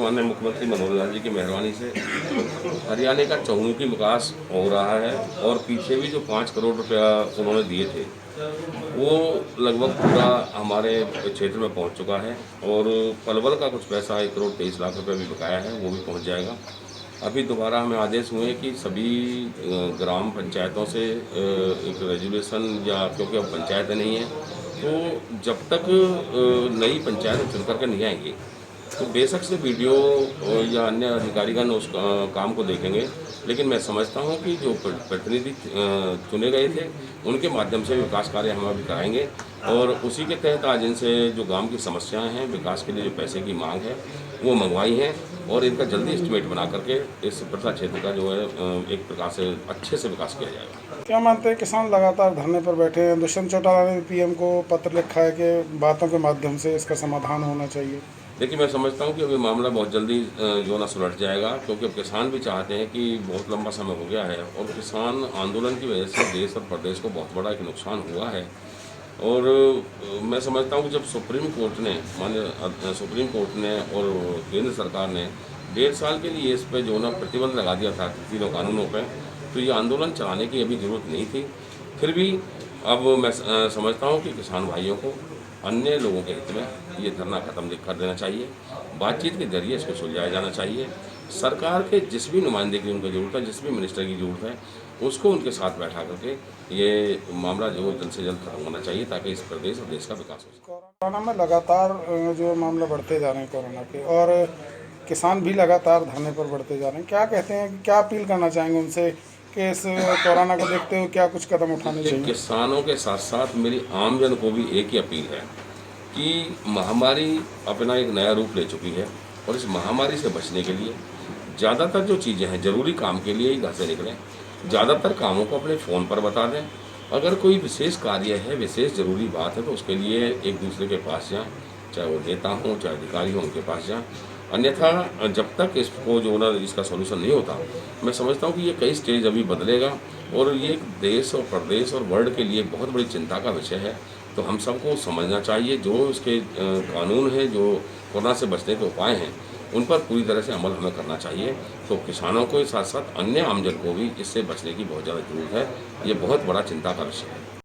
माननीय मुख्यमंत्री मनोहर लाल जी की मेहरबानी से हरियाणा का चहुमुखी विकास हो रहा है और पीछे भी जो 5 करोड़ रुपया उन्होंने दिए थे वो लगभग पूरा हमारे क्षेत्र में पहुंच चुका है। और पलवल का कुछ पैसा 1 करोड़ 23 लाख रुपए भी बकाया है, वो भी पहुंच जाएगा। अभी दोबारा हमें आदेश हुए कि सभी ग्राम पंचायतों से एक रेजुलेशन, या क्योंकि अब पंचायतें नहीं हैं तो जब तक नई पंचायत चुन करके नहीं आएंगी तो बेशक से वीडियो या अन्य अधिकारीगण उस काम को देखेंगे। लेकिन मैं समझता हूं कि जो प्रतिनिधि चुने गए थे उनके माध्यम से विकास कार्य हम अभी कराएंगे और उसी के तहत आज इनसे जो गांव की समस्याएं हैं, विकास के लिए जो पैसे की मांग है वो मंगवाई हैं और इनका जल्दी एस्टिमेट बना करके इस प्रथा क्षेत्र का जो है एक प्रकार से अच्छे से विकास किया जाएगा। क्या मानते हैं किसान लगातार धरने पर बैठे हैं? दुष्यंत चौटाला ने पीएम को पत्र लिखा है कि बातों के माध्यम से इसका समाधान होना चाहिए। देखिए, मैं समझता हूँ कि अभी मामला बहुत जल्दी जो ना सुलझ जाएगा, क्योंकि अब किसान भी चाहते हैं कि बहुत लंबा समय हो गया है और किसान आंदोलन की वजह से देश और प्रदेश को बहुत बड़ा एक नुकसान हुआ है। और मैं समझता हूँ कि जब सुप्रीम कोर्ट ने सुप्रीम कोर्ट ने और केंद्र सरकार ने 1.5 साल के लिए इस पर जो ना प्रतिबंध लगा दिया था तीनों कानूनों पर, तो ये आंदोलन चलाने की अभी ज़रूरत नहीं थी। फिर भी अब मैं समझता हूँ कि किसान भाइयों को अन्य लोगों के हित में ये धरना खत्म कर देना चाहिए, बातचीत के जरिए इसको सुलझाया जाना चाहिए। सरकार के जिस भी नुमाइंदे की उनको ज़रूरत है, जिस भी मिनिस्टर की ज़रूरत है, उसको उनके साथ बैठा करके ये मामला जो जल्द से जल्द खत्म होना चाहिए ताकि इस प्रदेश और देश का विकास हो सके। कोरोना में लगातार जो मामला बढ़ते जा रहे हैं कोरोना के, और किसान भी लगातार धरने पर बढ़ते जा रहे हैं, क्या कहते हैं, क्या अपील करना चाहेंगे उनसे कि इस कोरोना को देखते हुए क्या कुछ कदम उठाने चाहिए? किसानों के साथ साथ मेरी आमजन को भी एक ही अपील है कि महामारी अपना एक नया रूप ले चुकी है और इस महामारी से बचने के लिए ज़्यादातर जो चीज़ें हैं ज़रूरी काम के लिए ही घर से निकलें। ज़्यादातर कामों को अपने फ़ोन पर बता दें। अगर कोई विशेष कार्य है, विशेष ज़रूरी बात है तो उसके लिए एक दूसरे के पास जाएँ, चाहे वो नेता हों चाहे अधिकारी हों, उनके पास जाएँ। अन्यथा जब तक इसको जो ना इसका सॉल्यूशन नहीं होता, मैं समझता हूँ कि ये कई स्टेज अभी बदलेगा और ये देश और प्रदेश और वर्ल्ड के लिए बहुत बड़ी चिंता का विषय है। तो हम सबको समझना चाहिए, जो इसके कानून हैं, जो कोरोना से बचने के उपाय हैं, उन पर पूरी तरह से अमल हमें करना चाहिए। तो किसानों के साथ साथ अन्य आमजन को भी इससे बचने की बहुत ज़्यादा जरूरत है। ये बहुत बड़ा चिंता का विषय है।